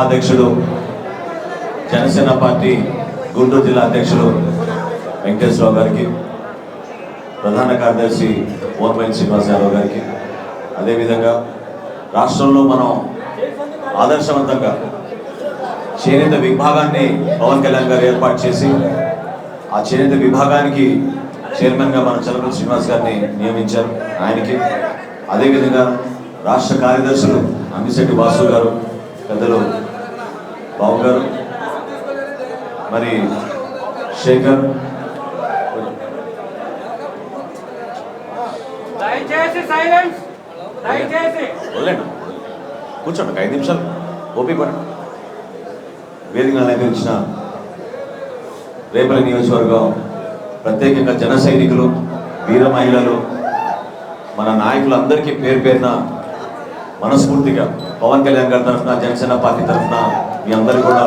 ఉపాధ్యక్షుడు జనసేన పార్టీ గుంటూరు జిల్లా అధ్యక్షుడు వెంకటేశ్వరరావు గారికి, ప్రధాన కార్యదర్శి ఓర్పల్లి శ్రీనివాస్ యాదవ్ గారికి, అదేవిధంగా రాష్ట్రంలో మనం ఆదర్శవంతంగా చేనేత విభాగాన్ని పవన్ కళ్యాణ్ గారు ఏర్పాటు చేసి ఆ చేనేత విభాగానికి చైర్మన్గా మన చలపతి శ్రీనివాస్ గారిని నియమించారు. ఆయనకి, అదేవిధంగా రాష్ట్ర కార్యదర్శులు అంగిశెట్టి వాసు గారు, పెద్దలు బాబు గారు, మరి శేఖర్, కూర్చోండి 5 నిమిషాలు ఓపిక పడండి. వేదిక అలంకరించిన రేపల్లి నియోజకవర్గం, ప్రత్యేకంగా జన సైనికులు, వీర మహిళలు, మన నాయకులందరికీ పేరు పేరున మనస్ఫూర్తిగా పవన్ కళ్యాణ్ గారి తరఫున, జనసేన పార్టీ తరఫున మీ అందరికీ కూడా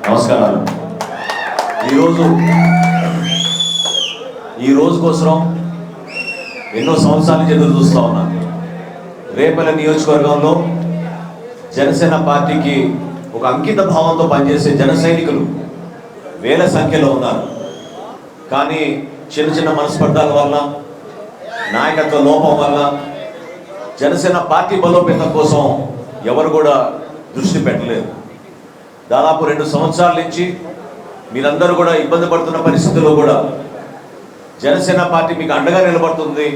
నమస్కారాలు. ఈ రోజు కోసం ఎన్నో సంవత్సరాల నుంచి ఎదురు చూస్తూ ఉన్నాను. రేపల్లి నియోజకవర్గంలో జనసేన పార్టీకి ఒక అంకిత భావంతో పనిచేసే జన సైనికులు వేల సంఖ్యలో ఉన్నారు. కానీ చిన్న చిన్న మనస్పర్ధాల వల్ల, నాయకత్వ లోపం వల్ల జనసేన పార్టీ బలోపేతం కోసం ఎవరు కూడా దృష్టి పెట్టలేదు. దాదాపు 2 సంవత్సరాల నుంచి మీరందరూ కూడా ఇబ్బంది పడుతున్న పరిస్థితుల్లో కూడా జనసేన పార్టీ మీకు అండగా నిలబడుతుంది,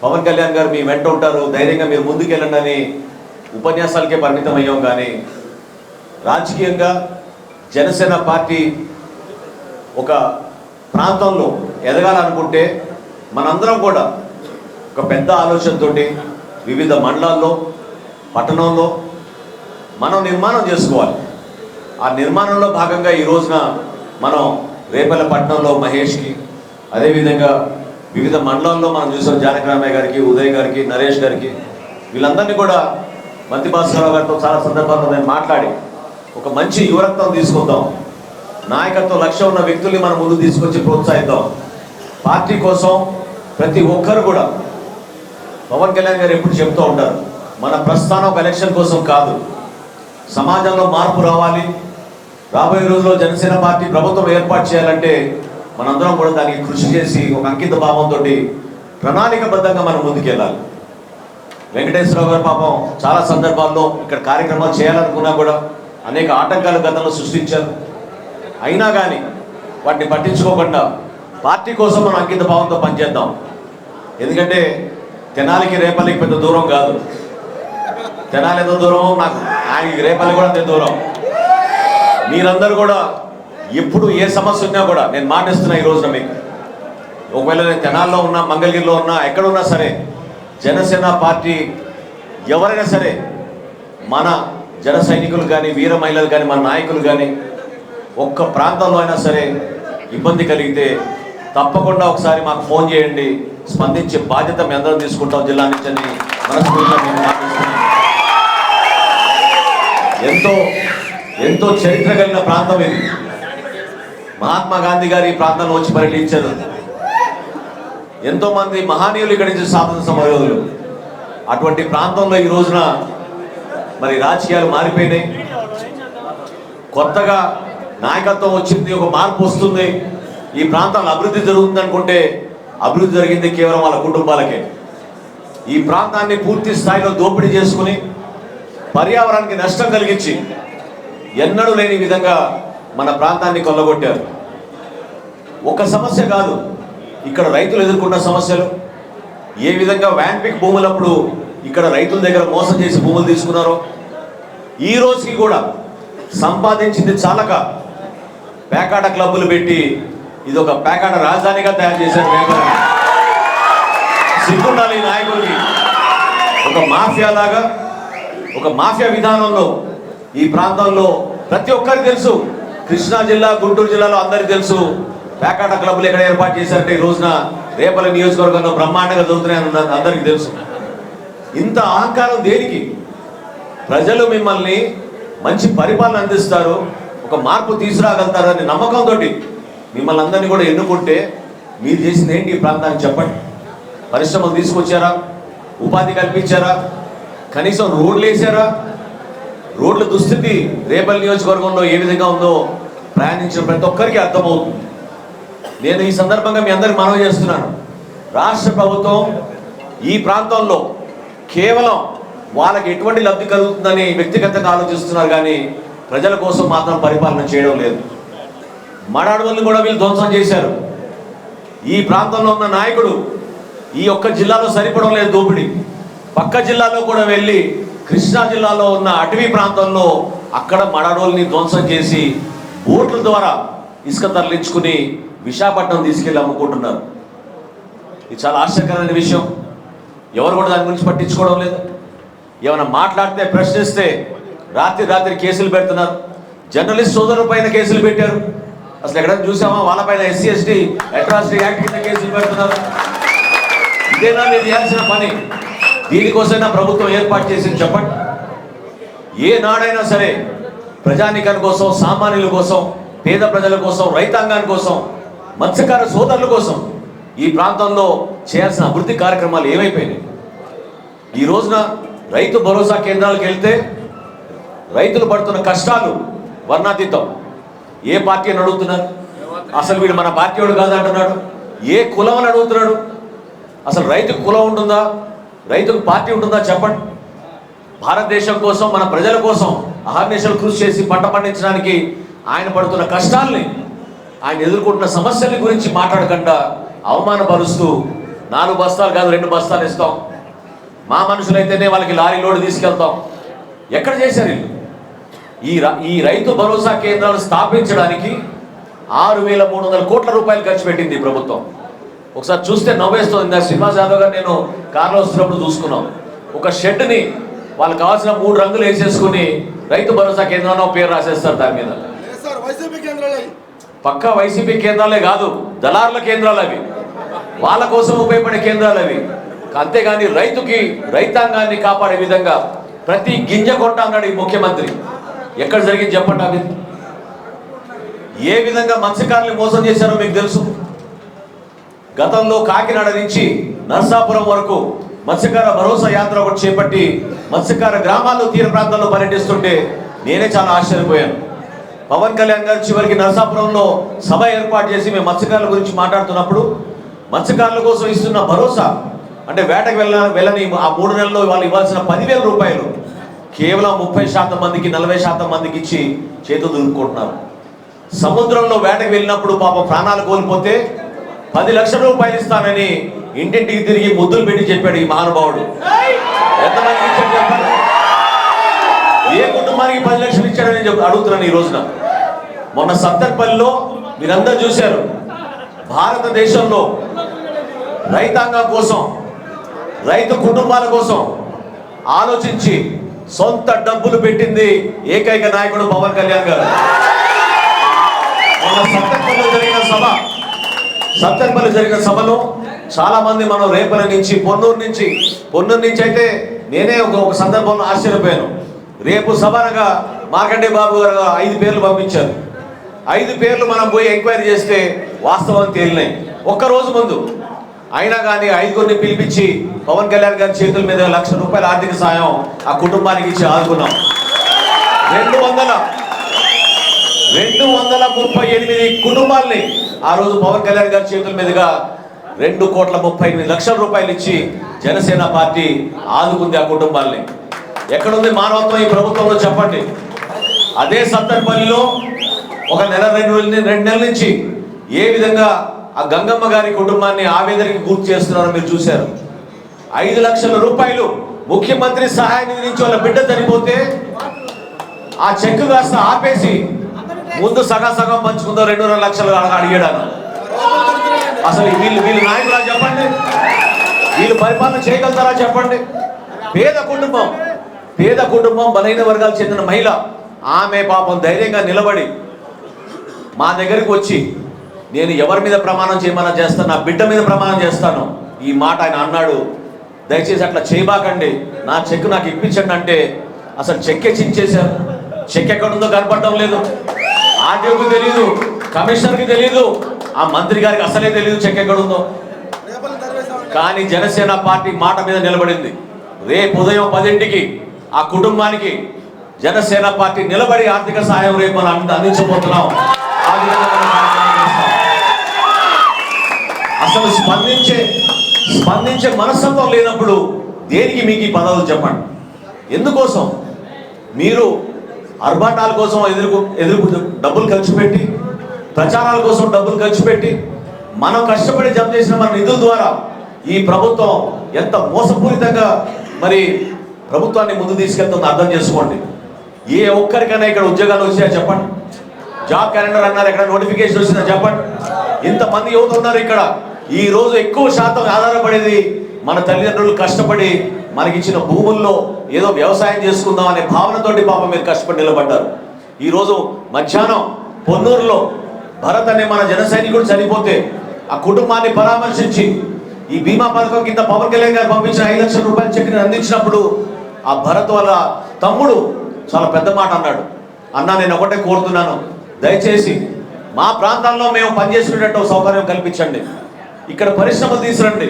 పవన్ కళ్యాణ్ గారు మీ వెంట ఉంటారు, ధైర్యంగా మీరు ముందుకెళ్ళండి అని ఉపన్యాసాలకే పరిమితం అయ్యాం. కానీ రాజకీయంగా జనసేన పార్టీ ఒక ప్రాంతంలో ఎదగాలనుకుంటే మనందరం కూడా ఒక పెద్ద ఆలోచనతో వివిధ మండలాల్లో, పట్టణంలో మనం నిర్మాణం చేసుకోవాలి. ఆ నిర్మాణంలో భాగంగా ఈ రోజున మనం రేపల్లి పట్టణంలో మహేష్కి, అదేవిధంగా వివిధ మండలాల్లో మనం చూసాం జానకరామయ్య గారికి, ఉదయ్ గారికి, నరేష్ గారికి, వీళ్ళందరినీ కూడా మంత్రి భాస్కరరావు గారితో చాలా సందర్భాల్లో నేను మాట్లాడి ఒక మంచి యువరక్తం తీసుకుందాం, నాయకత్వ లక్ష్యం ఉన్న వ్యక్తుల్ని మనం ముందు తీసుకొచ్చి ప్రోత్సహిద్దాం. పార్టీ కోసం ప్రతి ఒక్కరు కూడా, పవన్ కళ్యాణ్ గారు ఎప్పుడు చెప్తూ ఉంటారు, మన ప్రస్థానం ఒక ఎలక్షన్ కోసం కాదు, సమాజంలో మార్పు రావాలి, రాబోయే రోజుల్లో జనసేన పార్టీ ప్రభుత్వం ఏర్పాటు చేయాలంటే మనందరం కూడా దానికి కృషి చేసి ఒక అంకిత భావంతో ప్రణాళికబద్ధంగా మనం ముందుకెళ్ళాలి. వెంకటేశ్వరరావు గారు పాపం చాలా సందర్భాల్లో ఇక్కడ కార్యక్రమాలు చేయాలనుకున్నా కూడా అనేక ఆటంకాలు గతంలో సృష్టించారు. అయినా కానీ వాటిని పట్టించుకోకుండా పార్టీ కోసం మనం అంకిత భావంతో పనిచేద్దాం. ఎందుకంటే తెనాలికి రేపల్లికి పెద్ద దూరం కాదు. తెనాలి ఎంత దూరమో నాకు ఆయనకి రేపల్లి కూడా అంతే దూరం. మీరందరూ కూడా ఎప్పుడు ఏ సమస్య ఉన్నా కూడా నేను మాటిస్తున్నా ఈ రోజున మీకు, ఒకవేళ నేను తెనాల్లో ఉన్నా, మంగళగిరిలో ఉన్నా, ఎక్కడున్నా సరే జనసేన పార్టీ ఎవరైనా సరే, మన జన సైనికులు కానీ, వీర మహిళలు కానీ, మన నాయకులు కానీ ఒక్క ప్రాంతంలో అయినా సరే ఇబ్బంది కలిగితే తప్పకుండా ఒకసారి మాకు ఫోన్ చేయండి, స్పందించే బాధ్యత మేము అందరం తీసుకుంటాం జిల్లా నుంచి అని మనస్ఫూర్తిగా మేము మాట్లాడుతున్నాం. ఎంతో చరిత్ర కలిగిన ప్రాంతం ఇది. మహాత్మా గాంధీ గారు ఈ ప్రాంతంలో వచ్చి పర్యటించారు. ఎంతోమంది మహనీయులు ఇక్కడి నుంచి స్వాతంత్ర సమరయోధులు. అటువంటి ప్రాంతంలో ఈ రోజున మరి రాజకీయాలు మారిపోయినాయి, కొత్తగా నాయకత్వం వచ్చింది, ఒక మార్పు వస్తుంది, ఈ ప్రాంతంలో అభివృద్ధి జరుగుతుంది అనుకుంటే అభివృద్ధి జరిగింది కేవలం వాళ్ళ కుటుంబాలకే. ఈ ప్రాంతాన్ని పూర్తి స్థాయిలో దోపిడీ చేసుకుని పర్యావరణానికి నష్టం కలిగించి ఎన్నడూ లేని విధంగా మన ప్రాంతాన్ని కొల్లగొట్టారు. ఒక సమస్య కాదు, ఇక్కడ రైతులు ఎదుర్కొన్న సమస్యలు, ఏ విధంగా వ్యాన్పిక్ భూములప్పుడు ఇక్కడ రైతుల దగ్గర మోసం చేసి భూములు తీసుకున్నారో, ఈ రోజుకి కూడా సంపాదించింది చాలక పేకాట క్లబ్బులు పెట్టి ఇది ఒక పేకాట రాజధానిగా తయారు చేశారు. సిగ్గుండాలి నాయకులకి. ఒక మాఫియా లాగా, ఒక మాఫియా విధానంలో ఈ ప్రాంతంలో ప్రతి ఒక్కరికి తెలుసు, కృష్ణా జిల్లా, గుంటూరు జిల్లాలో అందరికీ తెలుసు పేకాట క్లబ్లు ఎక్కడ ఏర్పాటు చేశారంటే ఈ రోజున రేపల్లి నియోజకవర్గంలో బ్రహ్మాండంగా జరుగుతున్నాయని అందరికీ తెలుసు. ఇంత అహంకారం దేనికి? ప్రజలు మిమ్మల్ని మంచి పరిపాలన అందిస్తారు, ఒక మార్పు తీసుకురాగలుగుతారని నమ్మకంతో మిమ్మల్ని అందరినీ కూడా ఎన్నుకుంటే మీరు చేసింది ఏంటి ఈ ప్రాంతానికి చెప్పండి? పరిశ్రమలు తీసుకొచ్చారా? ఉపాధి కల్పించారా? కనీసం రోడ్లు వేసారా? రోడ్ల దుస్థితి రేపల్లి నియోజకవర్గంలో ఏ విధంగా ఉందో ప్రయాణించిన ప్రతి ఒక్కరికి అర్థమవుతుంది. నేను ఈ సందర్భంగా మీ అందరికి మనవి చేస్తున్నాను, రాష్ట్ర ప్రభుత్వం ఈ ప్రాంతంలో కేవలం వాళ్ళకి ఎటువంటి లబ్ధి కలుగుతుందని వ్యక్తిగతంగా ఆలోచిస్తున్నారు, కానీ ప్రజల కోసం మాత్రం పరిపాలన చేయడం లేదు. మడాడవల్ని కూడా వీళ్ళు ధ్వంసం చేశారు. ఈ ప్రాంతంలో ఉన్న నాయకుడు ఈ ఒక్క జిల్లాలో సరిపడం లేదు దోపిడీ. పక్క జిల్లాలో కూడా వెళ్ళి కృష్ణా జిల్లాలో ఉన్న అటవీ ప్రాంతంలో అక్కడ మడాడోల్ని ధ్వంసం చేసి బోట్ల ద్వారా ఇసుక తరలించుకుని విశాఖపట్నం తీసుకెళ్ళి అమ్ముకుంటున్నారు. ఇది చాలా ఆశ్చర్యకరమైన విషయం. ఎవరు కూడా దాని గురించి పట్టించుకోవడం లేదు. ఏమైనా మాట్లాడితే ప్రశ్నిస్తే రాత్రి కేసులు పెడుతున్నారు. జర్నలిస్ట్ సోదరుల పైన కేసులు పెట్టారు. అసలు ఎక్కడైనా చూసామా? వాళ్ళపైన SC ST అట్రాసిటీ యాక్ట్ కింద కేసులు పెడుతున్నారు. ఇదేనా మీరు చేయాల్సిన పని? దీనికోసమైనా ప్రభుత్వం ఏర్పాటు చేసింది చెప్పండి. ఏ నాడైనా సరే ప్రజానీకాని కోసం, సామాన్యుల కోసం, పేద ప్రజల కోసం, రైతాంగాని కోసం, మత్స్యకార సోదరుల కోసం ఈ ప్రాంతంలో చేయాల్సిన అభివృద్ధి కార్యక్రమాలు ఏమైపోయినాయి? ఈ రోజున రైతు భరోసా కేంద్రాలకు వెళ్తే రైతులు పడుతున్న కష్టాలు వర్ణాతీతం. ఏ పార్టీ అని అడుగుతున్నారు? అసలు వీడు మన పార్టీ వాడు కాదంటున్నాడు. ఏ కులం అని అడుగుతున్నాడు? అసలు రైతుకు కులం ఉంటుందా? రైతుకు పార్టీ ఉంటుందా? చెప్పండి. భారతదేశం కోసం, మన ప్రజల కోసం అహర్నిశలు కృషి చేసి పంట పండించడానికి ఆయన పడుతున్న కష్టాల్ని, ఆయన ఎదుర్కొంటున్న సమస్యల గురించి మాట్లాడకుండా అవమానపరుస్తూ 4 బస్తాలు కాదు 2 బస్తాలు ఇస్తాం, మా మనుషులైతేనే వాళ్ళకి లారీ లోడ్ తీసుకెళ్తాం. ఎక్కడ చేశారు వీళ్ళు? ఈ రైతు భరోసా కేంద్రాలు స్థాపించడానికి 6,300 కోట్ల రూపాయలు ఖర్చు పెట్టింది ప్రభుత్వం. ఒకసారి చూస్తే నవ్వేస్తుంది. శ్రీనివాస్ యాదవ్ గారు నేను కార్లో వస్తున్నప్పుడు చూసుకున్నాం. ఒక షెడ్ని వాళ్ళకి కావాల్సిన 3 రంగులు వేసేసుకుని రైతు భరోసా కేంద్రం పేరు రాసేస్తారు దాని మీద. పక్కా వైసీపీ కేంద్రాలే కాదు, దళారుల కేంద్రాలు అవి. వాళ్ళ కోసం ఉపయోగపడే కేంద్రాలు అవి. అంతేగాని రైతాంగాన్ని కాపాడే విధంగా ప్రతి గింజ కొంటా అన్నాడు ఈ ముఖ్యమంత్రి. ఎక్కడ జరిగింది చెప్పండి? అవి ఏ విధంగా మత్స్యకారులు మోసం చేశారో మీకు తెలుసు. గతంలో కాకినాడ నుంచి నరసాపురం వరకు మత్స్యకార భరోసా యాత్ర ఒకటి చేపట్టి మత్స్యకార గ్రామాల్లో, తీర ప్రాంతాల్లో పర్యటిస్తుంటే నేనే చాలా ఆశ్చర్యపోయాను. పవన్ కళ్యాణ్ గారు చివరికి నరసాపురంలో సభ ఏర్పాటు చేసి మేము మత్స్యకారుల గురించి మాట్లాడుతున్నప్పుడు మత్స్యకారుల కోసం ఇస్తున్న భరోసా అంటే వేటకు వెళ్ళని ఆ 3 నెలల్లో వాళ్ళు ఇవ్వాల్సిన 10,000 రూపాయలు కేవలం 30% మందికి, 40% మందికి ఇచ్చి చేతులు దులుపుకుంటున్నారు. సముద్రంలో వేటకు వెళ్ళినప్పుడు పాపం ప్రాణాలు కోల్పోతే 10 లక్షల రూపాయలు ఇస్తానని ఇంటింటికి తిరిగి ముద్దులు పెట్టి చెప్పాడు ఈ మహానుభావుడు. ఎంతమందికి ఇచ్చాడు చెప్పండి? ఏ కుటుంబానికి 10 లక్షలు ఇచ్చాడని అడుగుతున్నాను ఈ రోజున. మొన్న సత్తెనపల్లిలో మీరందరూ చూశారు. భారతదేశంలో రైతాంగం కోసం, రైతు కుటుంబాల కోసం ఆలోచించి సొంత డబ్బులు పెట్టింది ఏకైక నాయకుడు పవన్ కళ్యాణ్ గారు. మొన్న సత్తెనపల్లి జరిగిన సభలో చాలా మంది మనం రేపల్లి నుంచి, పొన్నూరు నుంచి అయితే నేనే ఒక సందర్భంలో ఆశ్చర్యపోయాను. రేపు సభనగా మార్కండే బాబు గారు 5 పేర్లు పంపించారు. 5 పేర్లు మనం పోయి ఎంక్వైరీ చేస్తే వాస్తవం తేలినాయి ఒక్కరోజు ముందు. అయినా కానీ 5గురిని పిలిపించి పవన్ కళ్యాణ్ గారి చేతుల మీద 1 లక్ష రూపాయల ఆర్థిక సాయం ఆ కుటుంబానికి ఇచ్చి ఆదుకున్నాం. 238 కుటుంబాల్ని ఆ రోజు పవన్ కళ్యాణ్ గారి చేతుల మీదుగా 2,38,00,000 రూపాయలు ఇచ్చి జనసేన పార్టీ ఆదుకుంది ఆ కుటుంబాల్ని. ఎక్కడుంది మానవత్వం ఈ ప్రభుత్వంలో చెప్పండి? అదే సత్తెనపల్లిలో ఒక నెల 2 నెలల నుంచి ఏ విధంగా ఆ గంగమ్మ గారి కుటుంబాన్ని ఆవేదనకి గుర్తు చేస్తున్నారో మీరు చూశారు. 5 లక్షల రూపాయలు ముఖ్యమంత్రి సహాయ నిధి నుంచి వాళ్ళ బిడ్డ చనిపోతే ఆ చెక్ కాస్త ఆపేసి ముందు సగం పంచుకుందో 2.5 లక్షలు అడిగాడు. అసలు వీళ్ళు నాయకులా చెప్పండి? వీళ్ళు పరిపాలన చేయగలుగుతారా చెప్పండి? పేద కుటుంబం బలహీన వర్గాలకు చెందిన మహిళ, ఆమె పాపం ధైర్యంగా నిలబడి మా దగ్గరికి వచ్చి నేను ఎవరి మీద ప్రమాణం చేయమన్నా చేస్తాను, నా బిడ్డ మీద ప్రమాణం చేస్తాను, ఈ మాట ఆయన అన్నాడు. దయచేసి అట్లా చేయబాకండి, నా చెక్ నాకు ఇప్పించండి అంటే అసలు చెక్ చించేశారు. చెక్ ఎక్కడుందో కనపడడం లేదు. ఆర్టీఓకి తెలియదు, కమిషనర్కి తెలియదు, ఆ మంత్రి గారికి అసలే తెలియదు చెక్ ఎక్కడుందో. కానీ జనసేన పార్టీ మాట మీద నిలబడింది. రేపు ఉదయం 10ంటికి ఆ కుటుంబానికి జనసేన పార్టీ నిలబడి ఆర్థిక సహాయం రేపు మనం అందించబోతున్నాం. ఆ విధంగా మనం కార్యక్రమం చేస్తాం. అసలు స్పందించే మనస్తత్వం లేనప్పుడు దేనికి మీకు ఈ పదవులు చెప్పండి? ఎందుకోసం మీరు అర్బాటాల కోసం ఎదురు డబ్బులు ఖర్చు పెట్టి, ప్రచారాల కోసం డబ్బులు ఖర్చు పెట్టి, మనం కష్టపడి జమ చేసిన మన నిధుల ద్వారా ఈ ప్రభుత్వం ఎంత మోసపూరితంగా మరి ప్రభుత్వాన్ని ముందు తీసుకెళ్తుందో అర్థం చేసుకోండి. ఏ ఒక్కరికైనా ఇక్కడ ఉద్యోగాలు వచ్చాయా చెప్పండి? జాబ్ క్యాలెండర్ అన్నారు, ఎక్కడ నోటిఫికేషన్ వచ్చిందా చెప్పండి? ఇంతమంది యువత ఉన్నారు ఇక్కడ. ఈ రోజు ఎక్కువ శాతం ఆధారపడేది మన తల్లిదండ్రులు కష్టపడి మనకిచ్చిన భూముల్లో ఏదో వ్యవసాయం చేసుకుందాం అనే భావనతోటి పాపం మీరు కష్టపడి నిలబడ్డారు. ఈరోజు మధ్యాహ్నం పొన్నూరులో భరత్ అనే మన జన సైనికుడు చనిపోతే ఆ కుటుంబాన్ని పరామర్శించి ఈ బీమా పథకం కింద పవన్ కళ్యాణ్ గారు పంపించిన 5 లక్షల రూపాయల చెక్ని అందించినప్పుడు ఆ భరత్ వాళ్ళ తమ్ముడు చాలా పెద్ద మాట అన్నాడు. అన్నా, నేను ఒకటే కోరుతున్నాను, దయచేసి మా ప్రాంతాల్లో మేము పనిచేసుకునేటట్టు సౌకర్యం కల్పించండి. ఇక్కడ పరిశ్రమలు తీసుకురండి.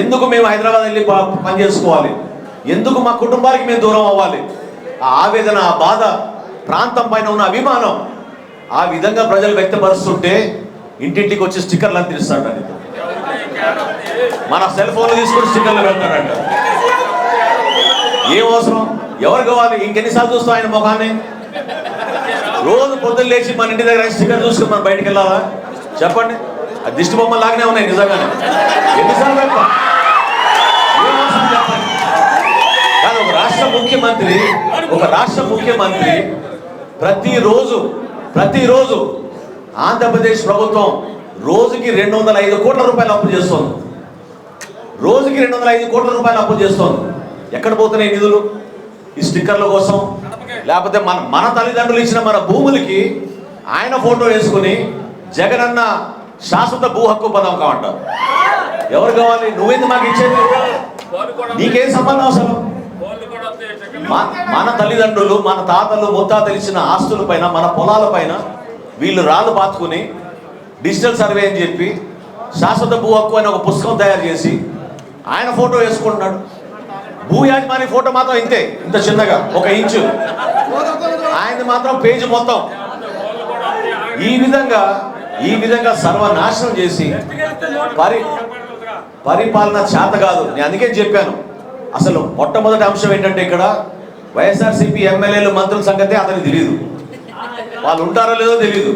ఎందుకు మేము హైదరాబాద్ వెళ్ళి పని చేసుకోవాలి? ఎందుకు మా కుటుంబానికి మేము దూరం అవ్వాలి? ఆ ఆవేదన, ఆ బాధ, ప్రాంతం పైన ఉన్న అభిమానం ఆ విధంగా ప్రజలు వ్యక్తపరుస్తుంటే ఇంటింటికి వచ్చి స్టిక్కర్లు అందిస్తాడండి. మన సెల్ ఫోన్లు తీసుకుని స్టిక్కర్లు పెడతాడంట. ఏం అవసరం? ఎవరు కావాలి? ఇంకెన్నిసార్లు చూస్తాం ఆయన ముఖాన్ని? రోజు పొద్దున్న లేచి మన ఇంటి దగ్గర స్టిక్కర్ చూసుకుని మనం బయటికి వెళ్ళాలా చెప్పండి? ఆ దిష్టి బొమ్మలు లాగానే ఉన్నాయి నిజంగానే. ఎన్నిసార్లు పెడతాం? చెప్పండి. కానీ ఒక రాష్ట్ర ముఖ్యమంత్రి ప్రతిరోజు ఆంధ్రప్రదేశ్ ప్రభుత్వం రోజుకి 205 కోట్ల రూపాయలు అప్పు చేస్తోంది. రోజుకి 205 కోట్ల రూపాయలు అప్పు చేస్తోంది. ఎక్కడ పోతున్నాయి నిధులు? ఈ స్టిక్కర్ల కోసం, లేకపోతే మన తల్లిదండ్రులు ఇచ్చిన మన భూములకి ఆయన ఫోటో వేసుకుని జగనన్న శాశ్వత భూ హక్కు పదం కావంటారు. ఎవరు కావాలి? నువ్వేంది మాకు ఇచ్చేది? నీకేం సంబంధం అసలు? మన తల్లిదండ్రులు, మన తాతలు ముత్తాతలు ఇచ్చిన ఆస్తుల పైన, మన పొలాల పైన వీళ్ళు రాళ్ళు పాతుకుని డిజిటల్ సర్వే అని చెప్పి శాశ్వత భూ హక్కు అని ఒక పుస్తకం తయారు చేసి ఆయన ఫోటో వేసుకుంటున్నాడు. భూ యాజమాని ఫోటో మాత్రం ఇంత చిన్నగా 1 ఇంచు, ఆయనది మాత్రం పేజీ మొత్తం. ఈ విధంగా సర్వనాశనం చేసి పరిపాలన చేత కాదు. నేను అందుకే చెప్పాను, అసలు మొట్టమొదటి అంశం ఏంటంటే ఇక్కడ వైఎస్ఆర్సీపీ ఎమ్మెల్యేలు, మంత్రుల సంగతే అతనికి తెలియదు. వాళ్ళు ఉంటారో లేదో తెలియదు.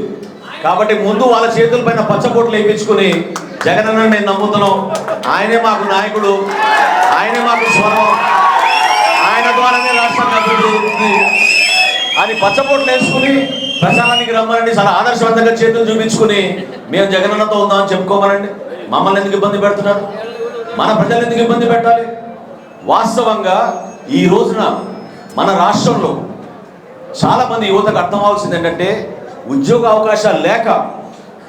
కాబట్టి ముందు వాళ్ళ చేతుల పైన పచ్చబొట్లు వేయించుకుని జగనన్న నేను నమ్ముతున్నాం, ఆయనే మాకు నాయకుడు, ఆయనే మాకు స్వరం, ఆయన ద్వారానే రాష్ట్రాన్ని అభివృద్ధి అని పచ్చబొట్లు వేసుకుని ప్రచారానికి రమ్మనండి. చాలా ఆదర్శవంతంగా చేతులు చూపించుకుని మేము జగనన్నతో ఉందామని చెప్పుకోమనండి. మమ్మల్ని ఎందుకు ఇబ్బంది పెడుతున్నారు? మన ప్రజలు ఎందుకు ఇబ్బంది పెట్టాలి? వాస్తవంగా ఈ రోజున మన రాష్ట్రంలో చాలామంది యువతకు అర్థం అవ్వాల్సింది ఏంటంటే ఉద్యోగ అవకాశాలు లేక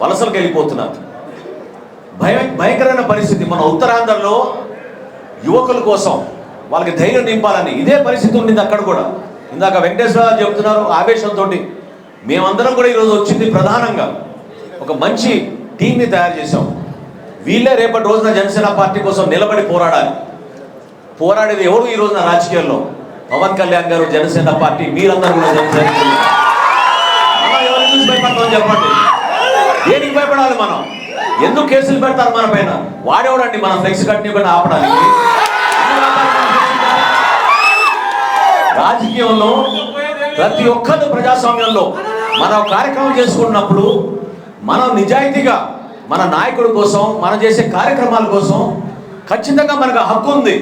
వలసలకు వెళ్ళిపోతున్నారు. భయంకరమైన పరిస్థితి. మన ఉత్తరాంధ్రలో యువకుల కోసం వాళ్ళకి ధైర్యం నింపాలని ఇదే పరిస్థితి ఉండింది అక్కడ కూడా. ఇందాక వెంకటేశ్వర చెబుతున్నారు ఆవేశంతో. మేమందరం కూడా ఈరోజు వచ్చింది ప్రధానంగా ఒక మంచి టీంని తయారు చేసాం. వీళ్ళే రేపటి రోజున జనసేన పార్టీ కోసం నిలబడి పోరాడేది ఎవరు ఈ రోజున రాజకీయాల్లో? పవన్ కళ్యాణ్ గారు, జనసేన పార్టీ, మీరందరూ కూడా జనసేన. మనం ఎవరి నుంచి భయపడతామని చెప్పండి? దేనికి భయపడాలి మనం? ఎందుకు కేసులు పెడతారు మన పైన? వాడేవాడండి మన ఫ్లెక్స్ కట్టిన పైన ఆపడానికి? రాజకీయంలో ప్రతి ఒక్కరు ప్రజాస్వామ్యంలో మనం కార్యక్రమం చేసుకున్నప్పుడు మనం నిజాయితీగా మన నాయకుడి కోసం, మనం చేసే కార్యక్రమాల కోసం ఖచ్చితంగా మనకు హక్కు ఉంది.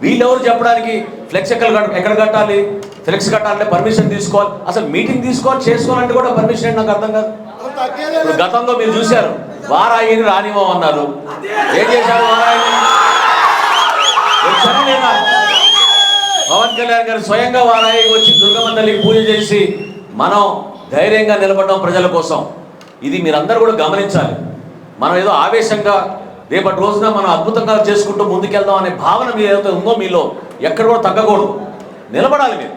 వీళ్ళెవరు చెప్పడానికి ఫ్లెక్స్ ఎక్కడ కట్టాలి, ఫ్లెక్స్ కట్టాలంటే పర్మిషన్ తీసుకోవాలి. అసలు మీటింగ్ చేసుకోవాలంటే కూడా పర్మిషన్ నాకు అర్థం కాదు. ఇప్పుడు గతంలో మీరు చూశారు, వారాయిని రానివ్వమన్నారు. ఏం చేశారు? వారాయిని పవన్ కళ్యాణ్ గారు స్వయంగా వారాయి వచ్చి దుర్గమ్మ తల్లికి పూజ చేసి మనం ధైర్యంగా నిలబడడం ప్రజల కోసం. ఇది మీరందరూ కూడా గమనించాలి. మనం ఏదో ఆవేశంగా రేపటి రోజున మనం అద్భుతంగా చేసుకుంటూ ముందుకెళ్దాం అనే భావన మీరు ఏదైతే ఉందో మీలో ఎక్కడ కూడా తగ్గకూడదు. నిలబడాలి. మీరు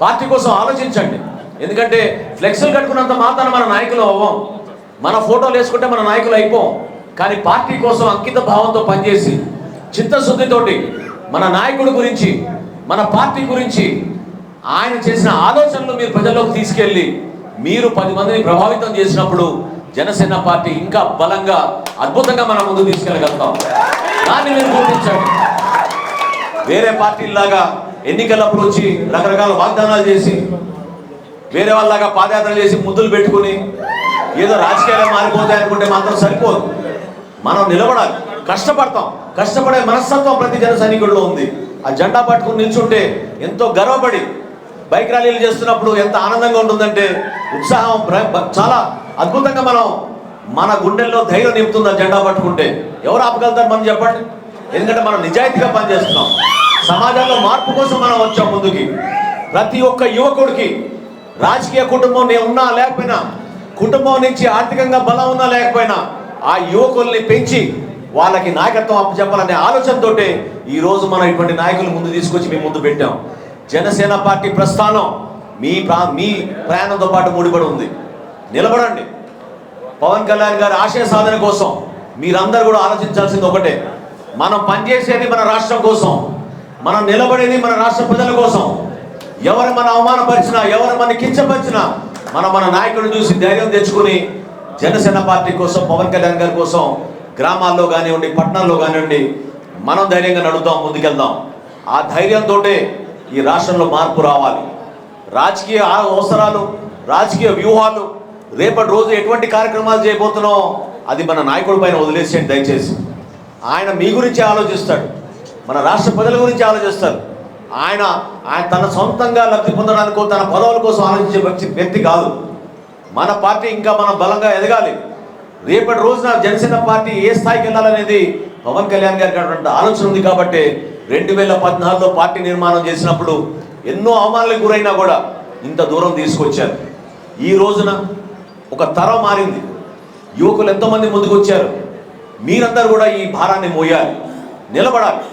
పార్టీ కోసం ఆలోచించండి. ఎందుకంటే ఫ్లెక్స్లు కట్టుకున్నంత మాత్రాన మన నాయకులు అవ్వం, మన ఫోటోలు వేసుకుంటే మన నాయకులు అయిపోం. కానీ పార్టీ కోసం అంకిత భావంతో పనిచేసి చిత్తశుద్ధితోటి మన నాయకుడి గురించి, మన పార్టీ గురించి ఆయన చేసిన ఆలోచనలు మీరు ప్రజల్లోకి తీసుకెళ్ళి మీరు 10 మందిని ప్రభావితం చేసినప్పుడు జనసేన పార్టీ ఇంకా బలంగా అద్భుతంగా మనం ముందుకు తీసుకెళ్ళగలుగుతాం. దాన్ని మీరు గుర్తించండి. వేరే పార్టీలాగా ఎన్నికలప్పుడు వచ్చి రకరకాల వాగ్దానాలు చేసి వేరే వాళ్ళలాగా పాదయాత్ర చేసి ముద్దులు పెట్టుకుని ఏదో రాజకీయాలు మారిపోతాయి అనుకుంటే మాత్రం సరిపోదు. మనం నిలబడాలి, కష్టపడతాం. కష్టపడే మనస్తత్వం ప్రతి జన సైనికుల్లో ఉంది. ఆ జెండా పట్టుకుని నిల్చుంటే ఎంతో గర్వపడి బైక్ ర్యాలీలు చేస్తున్నప్పుడు ఎంత ఆనందంగా ఉంటుందంటే ఉత్సాహం చాలా అద్భుతంగా మన గుండెల్లో ధైర్యం నింపుతుంది ఆ జెండా పట్టుకుంటే. ఎవరు ఆపగలుగుతారు మనం చెప్పండి? ఎందుకంటే మనం నిజాయితీగా పనిచేస్తున్నాం. సమాజంలో మార్పు కోసం మనం వచ్చాం ముందుకి. ప్రతి ఒక్క యువకుడికి రాజకీయ కుటుంబం ఉన్నా లేకపోయినా, కుటుంబం నుంచి ఆర్థికంగా బలం ఉన్నా లేకపోయినా ఆ యువకుల్ని పెంచి వాళ్ళకి నాయకత్వం అప్పచెప్పాలనే ఆలోచనతో ఈరోజు మనం ఇటువంటి నాయకులు ముందు తీసుకొచ్చి మేము ముందు పెట్టాం. జనసేన పార్టీ ప్రస్థానం మీ ప్రయాణంతో పాటు ముడిపడి ఉంది. నిలబడండి. పవన్ కళ్యాణ్ గారి ఆశయ సాధన కోసం మీరందరూ కూడా ఆలోచించాల్సింది ఒకటే, మనం పనిచేసేది మన రాష్ట్రం కోసం, మనం నిలబడేది మన రాష్ట్ర ప్రజల కోసం. ఎవరు మన అవమానపరిచినా, ఎవరు మన కించపరిచినా మన నాయకుడిని చూసి ధైర్యం తెచ్చుకుని జనసేన పార్టీ కోసం, పవన్ కళ్యాణ్ గారి కోసం గ్రామాల్లో కానివ్వండి, పట్టణాల్లో కానివ్వండి మనం ధైర్యంగా నడుద్దాం, ముందుకెళ్దాం. ఆ ధైర్యంతో ఈ రాష్ట్రంలో మార్పు రావాలి. రాజకీయ అవసరాలు, రాజకీయ వ్యూహాలు, రేపటి రోజు ఎటువంటి కార్యక్రమాలు చేయబోతున్నాం అది మన నాయకుడి పైన వదిలేసేయండి దయచేసి. ఆయన మీ గురించి ఆలోచిస్తాడు, మన రాష్ట్ర ప్రజల గురించి ఆలోచిస్తారు. ఆయన తన సొంతంగా లబ్ధి పొందడానికో తన పదవుల కోసం ఆలోచించే వ్యక్తి కాదు. మన పార్టీ ఇంకా మనం బలంగా ఎదగాలి. రేపటి రోజున జనసేన పార్టీ ఏ స్థాయికి వెళ్ళాలనేది పవన్ కళ్యాణ్ గారికి అటువంటి ఆలోచన ఉంది. కాబట్టి 2014లో పార్టీ నిర్మాణం చేసినప్పుడు ఎన్నో అవమానాలకు గురైనా కూడా ఇంత దూరం తీసుకొచ్చారు. ఈ రోజున ఒక తరం మారింది. యువకులు ఎంతోమంది ముందుకు వచ్చారు. మీరందరూ కూడా ఈ భారాన్ని మోయాలి, నిలబడాలి,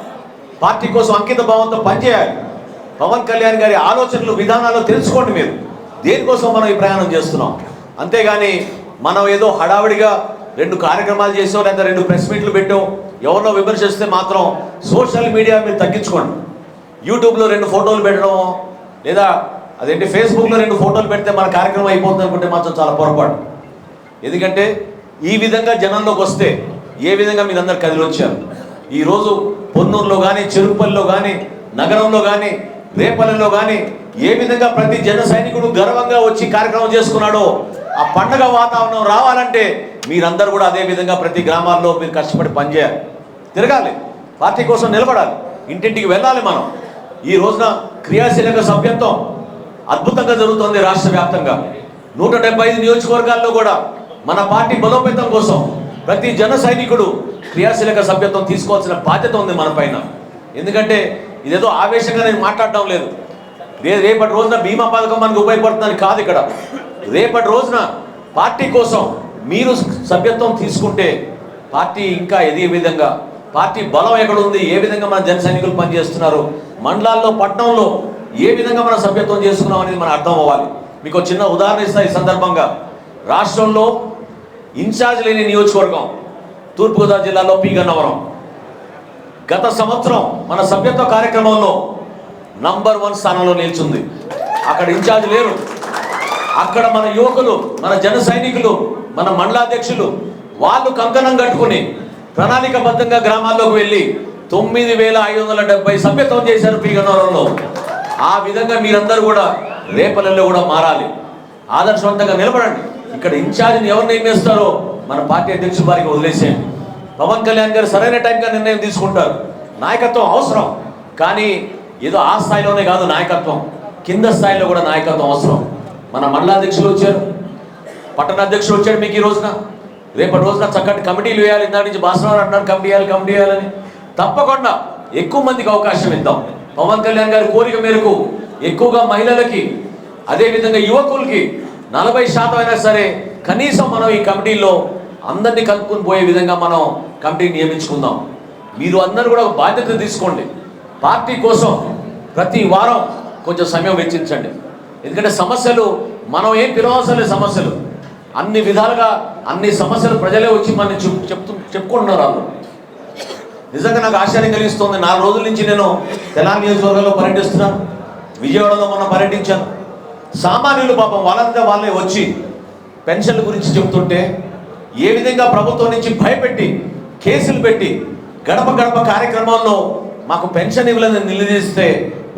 పార్టీ కోసం అంకిత భావంతో పనిచేయాలి. పవన్ కళ్యాణ్ గారి ఆలోచనలు, విధానాలు తెలుసుకోండి. మీరు దేనికోసం మనం ఈ ప్రయాణం చేస్తున్నాం. అంతేగాని మనం ఏదో హడావిడిగా 2 కార్యక్రమాలు చేసాం లేదా 2 ప్రెస్ మీట్లు పెట్టాం ఎవరినో విమర్శిస్తే మాత్రం సోషల్ మీడియా మీరు తగ్గించుకోండి. యూట్యూబ్లో 2 ఫోటోలు పెట్టడం లేదా అదేంటి ఫేస్బుక్లో 2 ఫోటోలు పెడితే మన కార్యక్రమం అయిపోతుంది అనుకుంటే మాత్రం చాలా పొరపాటు. ఎందుకంటే ఈ విధంగా జనంలోకి వస్తే ఏ విధంగా మీరందరూ కదిలి వచ్చారు. ఈరోజు పొన్నూరులో కానీ, చెరుపల్లిలో కానీ, నగరంలో కానీ, రేపల్లిలో కానీ ఏ విధంగా ప్రతి జన సైనికుడు గర్వంగా వచ్చి కార్యక్రమం చేసుకున్నాడో ఆ పండగ వాతావరణం రావాలంటే మీరందరూ కూడా అదే విధంగా ప్రతి గ్రామాల్లో మీరు కష్టపడి పనిచేయాలి, తిరగాలి, పార్టీ కోసం నిలబడాలి, ఇంటింటికి వెళ్ళాలి. మనం ఈ రోజున క్రియాశీలక సభ్యత్వం అద్భుతంగా జరుగుతుంది రాష్ట్ర వ్యాప్తంగా. 175 నియోజకవర్గాల్లో కూడా మన పార్టీ బలోపేతం కోసం ప్రతి జన సైనికుడు క్రియాశీలక సభ్యత్వం తీసుకోవాల్సిన బాధ్యత ఉంది మన పైన. ఎందుకంటే ఇదేదో ఆవేశంగా నేను మాట్లాడటం లేదు. రేపటి రోజున బీమా పథకం మనకు ఉపయోగపడుతుందని కాదు. ఇక్కడ రేపటి రోజున పార్టీ కోసం మీరు సభ్యత్వం తీసుకుంటే పార్టీ ఇంకా ఎదిగే విధంగా, పార్టీ బలం ఎక్కడ ఉంది, ఏ విధంగా మన జన సైనికులు పనిచేస్తున్నారు, మండలాల్లో, పట్టణంలో ఏ విధంగా మనం సభ్యత్వం చేసుకున్నాం అనేది మనం అర్థం అవ్వాలి. మీకు ఒక చిన్న ఉదాహరణ ఇస్తా ఈ సందర్భంగా. రాష్ట్రంలో ఇన్ఛార్జ్ లేని నియోజకవర్గం తూర్పుగోదావరి జిల్లాలో పి గన్నవరం. గత సంవత్సరం మన సభ్యత్వ కార్యక్రమంలో నంబర్ 1 స్థానంలో నిల్చుంది. అక్కడ ఇన్ఛార్జ్ లేరు. అక్కడ మన యువకులు, మన జన సైనికులు, మన మండలాధ్యక్షులు వాళ్ళు కంకణం కట్టుకుని ప్రణాళికబద్ధంగా గ్రామాల్లోకి వెళ్ళి 9570 సభ్యత్వం చేశారు పి గన్నవరంలో. ఆ విధంగా మీరందరూ కూడా రేపల్లెల్లో కూడా మారాలి, ఆదర్శవంతంగా నిలబడండి. ఇక్కడ ఇన్ఛార్జిని ఎవరు నియమిస్తారో మన పార్టీ అధ్యక్షుల వారికి వదిలేసేయండి. పవన్ కళ్యాణ్ గారు సరైన టైంగా నిర్ణయం తీసుకుంటారు. నాయకత్వం అవసరం, కానీ ఏదో ఆ స్థాయిలోనే కాదు నాయకత్వం, కింద స్థాయిలో కూడా నాయకత్వం అవసరం. మన మండలాధ్యక్షులు వచ్చారు, పట్టణాధ్యక్షులు వచ్చాడు మీకు ఈ రోజున. రేపటి రోజున చక్కటి కమిటీలు వేయాలి. ఇందాక నుంచి భాస్కర్ అంటున్నారు కమిటీ వేయాలని. తప్పకుండా ఎక్కువ మందికి అవకాశం ఇద్దాం. పవన్ కళ్యాణ్ గారి కోరిక మేరకు ఎక్కువగా మహిళలకి, అదేవిధంగా యువకులకి 40% అయినా సరే కనీసం మనం ఈ కమిటీల్లో అందరినీ కలుపుకుని పోయే విధంగా మనం కమిటీని నియమించుకుందాం. మీరు అందరూ కూడా ఒక బాధ్యత తీసుకోండి. పార్టీ కోసం ప్రతి వారం కొంచెం సమయం వెచ్చించండి. ఎందుకంటే సమస్యలు మనం ఏం పిలవాల్సిన సమస్యలు అన్ని విధాలుగా అన్ని సమస్యలు ప్రజలే వచ్చి మనం చెప్పుకుంటున్నారు. వాళ్ళు నిజంగా నాకు ఆశ్చర్యం కలిగిస్తుంది. 4 రోజుల నుంచి నేను తెలంగాణ నియోజకవర్గంలో పర్యటిస్తున్నాను. విజయవాడలో మొన్న పర్యటించాను. సామాన్యులు పాపం వాళ్ళంతా వాళ్ళే వచ్చి పెన్షన్ల గురించి చెబుతుంటే ఏ విధంగా ప్రభుత్వం నుంచి భయపెట్టి కేసులు పెట్టి గడప గడప కార్యక్రమాల్లో మాకు పెన్షన్ ఇవ్వలేదని నిలదీస్తే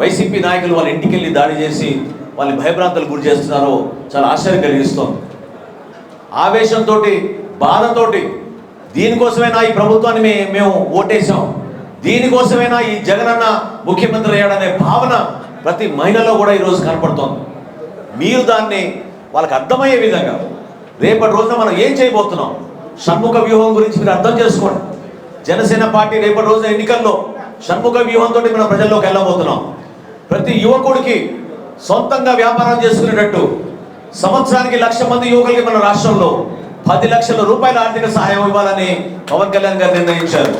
వైసీపీ నాయకులు వాళ్ళ ఇంటికి వెళ్ళి దాడి చేసి వాళ్ళని భయభ్రాంతులు గురి చేస్తున్నారో చాలా ఆశ్చర్యం కలిగిస్తుంది. ఆవేశంతో బాధతోటి దీనికోసమైనా ఈ ప్రభుత్వాన్ని మేము ఓటేసాం, దీనికోసమైనా ఈ జగనన్న ముఖ్యమంత్రి అయ్యాడనే భావన ప్రతి మహిళలో కూడా ఈరోజు కనపడుతోంది. మీరు దాన్ని వాళ్ళకి అర్థమయ్యే విధంగా రేపటి రోజున మనం ఏం చేయబోతున్నాం, షణ్ముఖ వ్యూహం గురించి మీరు అర్థం చేసుకోండి. జనసేన పార్టీ రేపటి రోజున ఎన్నికల్లో షణ్ముఖ వ్యూహంతో మనం ప్రజల్లోకి వెళ్ళబోతున్నాం. ప్రతి యువకుడికి సొంతంగా వ్యాపారం చేసుకునేటట్టు సంవత్సరానికి 1,00,000 మంది యువకులకి మన రాష్ట్రంలో 10 లక్షల రూపాయల ఆర్థిక సహాయం ఇవ్వాలని పవన్ కళ్యాణ్ గారు నిర్ణయించారు.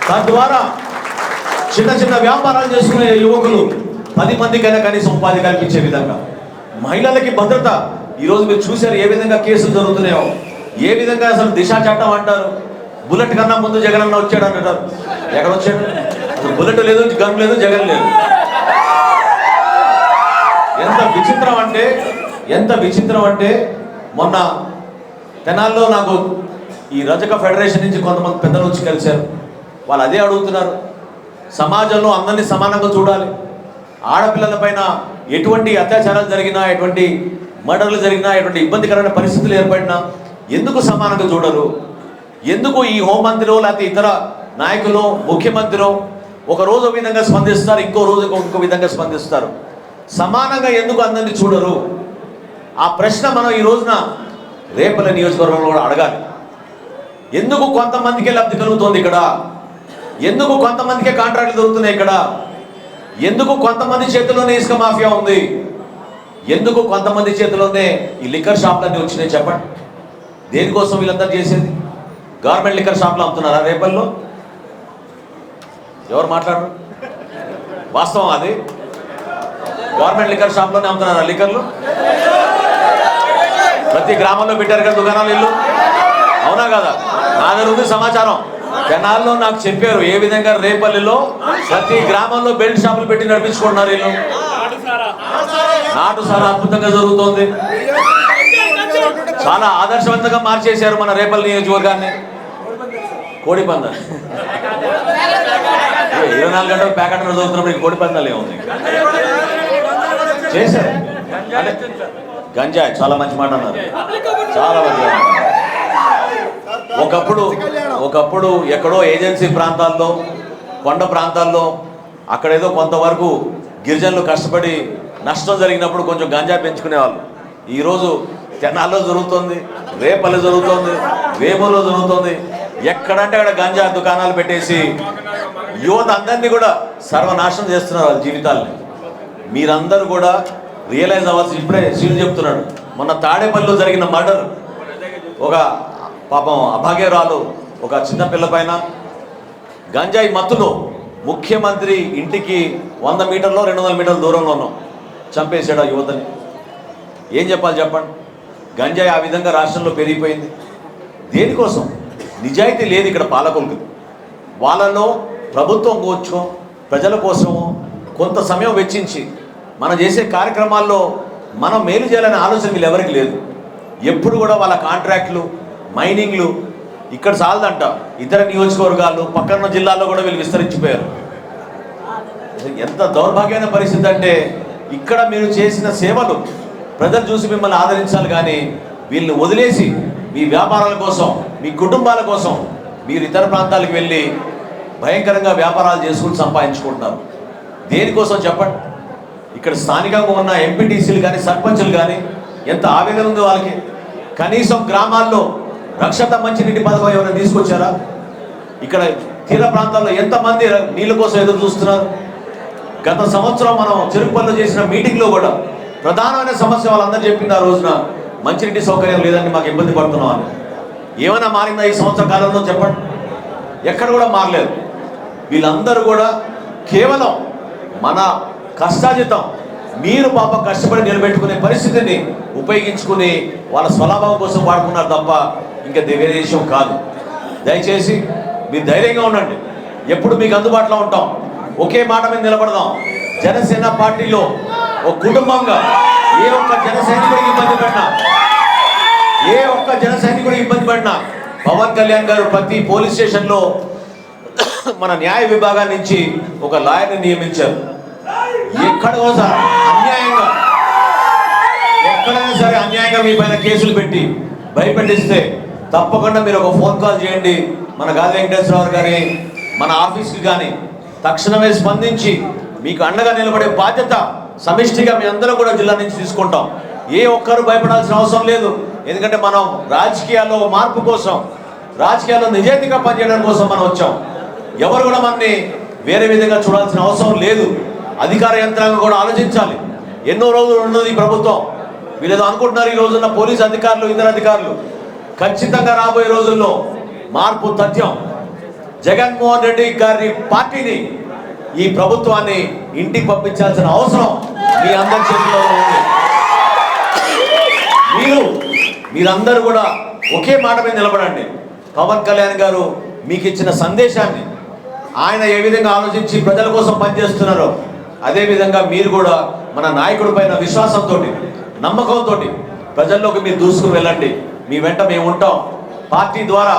తద్వారా చిన్న చిన్న వ్యాపారాలు చేసుకునే యువకులు 10 మందికైనా కనీసం ఉపాధి కల్పించే విధంగా, మహిళలకి భద్రత. ఈరోజు మీరు చూశారు ఏ విధంగా కేసులు జరుగుతున్నాయో, ఏ విధంగా అసలు దిశ చట్టం అంటారు. బుల్లెట్ కన్నా ముందు జగన్ అన్న వచ్చాడు అంటారు. ఎక్కడ వచ్చాడు? అసలు బుల్లెట్ లేదు, గన్ లేదు, జగన్ లేదు. ఎంత విచిత్రం అంటే మొన్న తెనాల్లో నాకు ఈ రజక ఫెడరేషన్ నుంచి కొంతమంది పెద్దలు వచ్చి కలిశారు. వాళ్ళు అదే అడుగుతున్నారు, సమాజంలో అందరినీ సమానంగా చూడాలి, ఆడపిల్లల పైన ఎటువంటి అత్యాచారాలు జరిగినా, ఎటువంటి మర్డర్లు జరిగినా, ఎటువంటి ఇబ్బందికరమైన పరిస్థితులు ఏర్పడినా ఎందుకు సమానంగా చూడరు? ఎందుకు ఈ హోంమంత్రిలో లేకపోతే ఇతర నాయకులు, ముఖ్యమంత్రిలో ఒక రోజు ఒక విధంగా స్పందిస్తారు, ఇంకో రోజు ఇంకో విధంగా స్పందిస్తారు? సమానంగా ఎందుకు అందరినీ చూడరు? ఆ ప్రశ్న మనం ఈ రోజున రేపల నియోజకవర్గంలో కూడా అడగాలి. ఎందుకు కొంతమందికే లబ్ధి కలుగుతుంది ఇక్కడ? ఎందుకు కొంతమందికే కాంట్రాక్ట్లు దొరుకుతున్నాయి ఇక్కడ? ఎందుకు కొంతమంది చేతిలోనే ఇసుక మాఫియా ఉంది? ఎందుకు కొంతమంది చేతిలోనే ఈ లిక్కర్ షాప్లన్నీ వచ్చినాయి? చెప్పండి, దేనికోసం వీళ్ళంతా చేసేది? గవర్నమెంట్ లిక్కర్ షాప్లో అమ్ముతున్నారా రేపల్లో? ఎవరు మాట్లాడరు? వాస్తవం అది. గవర్నమెంట్ లిక్కర్ షాప్లోనే అమ్ముతున్నారా లిక్కర్లు? ప్రతి గ్రామంలో పెట్టారు కదా దుకాణాలు ఇల్లు, అవునా కదా? నా దగ్గర ఉంది సమాచారం. తెనాల్లో నాకు చెప్పారు ఏ విధంగా రేపల్లిలో ప్రతి గ్రామంలో బెల్ట్ షాపులు పెట్టి నడిపించుకుంటున్నారు వీళ్ళు. నాటు సారా అద్భుతంగా జరుగుతోంది. చాలా ఆదర్శవంతంగా మార్చేశారు మన రేపల్లి నియోజకవర్గాన్ని. కోడి పందాలు 24 గంటలు ప్యాకెట్ చదువుతున్నప్పుడు కోడి పందాలు ఏముంది చేశారు. గంజాయి చాలా మంచి మాట అన్నారు, చాలా మంచి. ఒకప్పుడు ఎక్కడో ఏజెన్సీ ప్రాంతాల్లో, కొండ ప్రాంతాల్లో అక్కడేదో కొంతవరకు గిరిజనులు కష్టపడి నష్టం జరిగినప్పుడు కొంచెం గంజాయి పెంచుకునేవాళ్ళు. ఈరోజు తెనాల్లో జరుగుతుంది, రేపల్లి జరుగుతుంది, వేమూరులో జరుగుతుంది. ఎక్కడంటే అక్కడ గంజా దుకాణాలు పెట్టేసి యువత అందరినీ కూడా సర్వనాశనం చేస్తున్నారు వాళ్ళ జీవితాలని. మీరందరూ కూడా రియలైజ్ అవ్వాల్సి, ఇప్పుడే సీలు చెప్తున్నాడు, మొన్న తాడేపల్లిలో జరిగిన మర్డర్, ఒక పాపం అభాగ్యరాలు ఒక చిన్న పిల్ల పైన గంజాయి మత్తులో ముఖ్యమంత్రి ఇంటికి 100 మీటర్లో 200 మీటర్ల దూరంలో ఉన్నాం చంపేశాడు ఆ యువతని. ఏం చెప్పాలి చెప్పండి? గంజాయి ఆ విధంగా రాష్ట్రంలో పెరిగిపోయింది. దేనికోసం? నిజాయితీ లేదు ఇక్కడ పాలకులకు. వాళ్ళలో ప్రభుత్వం కూర్చో ప్రజల కోసము కొంత సమయం వెచ్చించి మనం చేసే కార్యక్రమాల్లో మనం మేలు చేయాలనే ఆలోచన వీళ్ళు ఎవరికి లేదు. ఎప్పుడు కూడా వాళ్ళ కాంట్రాక్ట్లు, మైనింగ్లు ఇక్కడ చాలదంట, ఇతర నియోజకవర్గాలు, పక్కన జిల్లాల్లో కూడా వీళ్ళు విస్తరించిపోయారు. ఎంత దౌర్భాగ్యమైన పరిస్థితి అంటే, ఇక్కడ మీరు చేసిన సేవలు ప్రజలు చూసి మిమ్మల్ని ఆదరించాలి, కానీ వీళ్ళని వదిలేసి మీ వ్యాపారాల కోసం, మీ కుటుంబాల కోసం మీరు ఇతర ప్రాంతాలకు వెళ్ళి భయంకరంగా వ్యాపారాలు చేసుకుని సంపాదించుకుంటున్నారు. దేనికోసం చెప్పండి? ఇక్కడ స్థానికంగా ఉన్న ఎంపీటీసీలు కానీ, సర్పంచులు కానీ ఎంత ఆవేదన ఉంది వాళ్ళకి. కనీసం గ్రామాల్లో రక్షత మంచినీటి పథకం ఎవరైనా తీసుకొచ్చారా? ఇక్కడ తీర ప్రాంతాల్లో ఎంతమంది నీళ్ళ కోసం ఎదురు చూస్తున్నారు? గత సంవత్సరం మనం చెరుకుపల్లిలో చేసిన మీటింగ్లో కూడా ప్రధానమైన సమస్య వాళ్ళందరూ చెప్పింది ఆ రోజున, మంచినీటి సౌకర్యం లేదని మాకు ఇబ్బంది పడుతున్నాం అని. ఏమైనా మారిందా ఈ సంవత్సర కాలంలో చెప్పండి? ఎక్కడ కూడా మారలేదు. వీళ్ళందరూ కూడా కేవలం మన కష్టాజితం మీరు పాపం కష్టపడి నిలబెట్టుకునే పరిస్థితిని ఉపయోగించుకుని వాళ్ళ స్వలాభం కోసం వాడుకున్నారు తప్ప ఇంకా వేరే విషయం కాదు. దయచేసి మీరు ధైర్యంగా ఉండండి, ఎప్పుడు మీకు అందుబాటులో ఉంటాం. ఒకే మాట మీద నిలబడదాం. జనసేన పార్టీలో ఒక కుటుంబంగా ఏ ఒక్క జన సైనికుడికి ఇబ్బంది పడినా పవన్ కళ్యాణ్ గారు ప్రతి పోలీస్ స్టేషన్లో మన న్యాయ విభాగం నుంచి ఒక లాయర్ని నియమించారు. ఎక్కడో సార్ అన్యాయంగా ఎక్కడైనా సరే అన్యాయంగా మీ పైన కేసులు పెట్టి భయపెట్టిస్తే తప్పకుండా మీరు ఒక ఫోన్ కాల్ చేయండి మన గాలి వెంకటేశ్వరరావు గారి మన ఆఫీస్కి కానీ తక్షణమే స్పందించి మీకు అండగా నిలబడే బాధ్యత సమిష్టిగా మీ అందరూ కూడా జిల్లా నుంచి తీసుకుంటాం. ఏ ఒక్కరు భయపడాల్సిన అవసరం లేదు. ఎందుకంటే మనం రాజకీయాల్లో మార్పు కోసం, రాజకీయాల్లో నిజాయితీగా పనిచేయడం కోసం మనం వచ్చాం. ఎవరు కూడా మనని వేరే విధంగా చూడాల్సిన అవసరం లేదు. అధికార యంత్రాంగం కూడా ఆలోచించాలి. ఎన్నో రోజులు ఉన్నది ఈ ప్రభుత్వం. వీళ్ళేదో అనుకుంటున్నారు ఈ రోజున్న పోలీసు అధికారులు, ఇతర అధికారులు. ఖచ్చితంగా రాబోయే రోజుల్లో మార్పు తథ్యం. జగన్మోహన్ రెడ్డి గారి పార్టీని, ఈ ప్రభుత్వాన్ని ఇంటికి పంపించాల్సిన అవసరం మీ అందరి చేతిలో ఉంది. మీరందరూ కూడా ఒకే మాట మీద నిలబడండి. పవన్ కళ్యాణ్ గారు మీకు ఇచ్చిన సందేశాన్ని, ఆయన ఏ విధంగా ఆలోచించి ప్రజల కోసం పనిచేస్తున్నారో అదేవిధంగా మీరు కూడా మన నాయకుడి పైన విశ్వాసంతో, నమ్మకంతో ప్రజల్లోకి మీరు దూసుకుని వెళ్ళండి. మీ వెంట మేము ఉంటాం. పార్టీ ద్వారా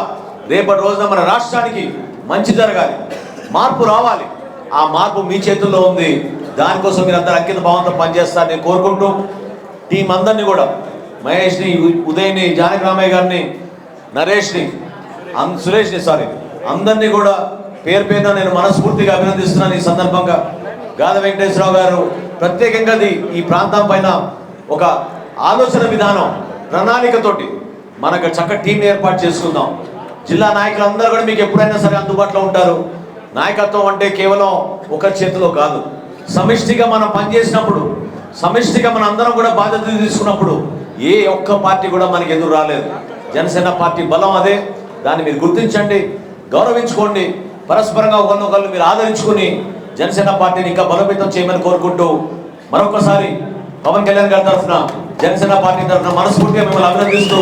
రేపటి రోజున మన రాష్ట్రానికి మంచి జరగాలి, మార్పు రావాలి. ఆ మార్పు మీ చేతుల్లో ఉంది. దానికోసం మీరు అందరూ అంకిత భావంతో పనిచేస్తారని కోరుకుంటూ టీం అందరినీ కూడా, మహేష్ని, ఉదయ్ని, జానకి రామయ్య గారిని, నరేష్ని, సురేష్ని, అందరినీ కూడా పేరు పేరున నేను మనస్ఫూర్తిగా అభినందిస్తున్నాను. ఈ సందర్భంగా గాలి వెంకటేశ్వరరావు గారు ప్రత్యేకంగా ఈ ప్రాంతం పైన ఒక ఆలోచన విధానం, ప్రణాళికతోటి మనకు చక్కటి టీం ఏర్పాటు చేసుకుందాం. జిల్లా నాయకులందరూ కూడా మీకు ఎప్పుడైనా సరే అందుబాటులో ఉంటారు. నాయకత్వం అంటే కేవలం ఒకరి చేతిలో కాదు. సమిష్టిగా మనం పనిచేసినప్పుడు, సమిష్టిగా మన అందరం కూడా బాధ్యత తీసుకున్నప్పుడు ఏ ఒక్క పార్టీ కూడా మనకి ఎదురు రాలేదు. జనసేన పార్టీ బలం అదే. దాన్ని మీరు గుర్తించండి, గౌరవించుకోండి. పరస్పరంగా ఒకరినొకరు మీరు ఆదరించుకుని జనసేన పార్టీని ఇంకా బలోపేతం చేయమని కోరుకుంటూ మరొకసారి పవన్ కళ్యాణ్ గారి తరఫున, జనసేన పార్టీ తరఫున మనస్ఫూర్తిగా మిమ్మల్ని అభినందిస్తూ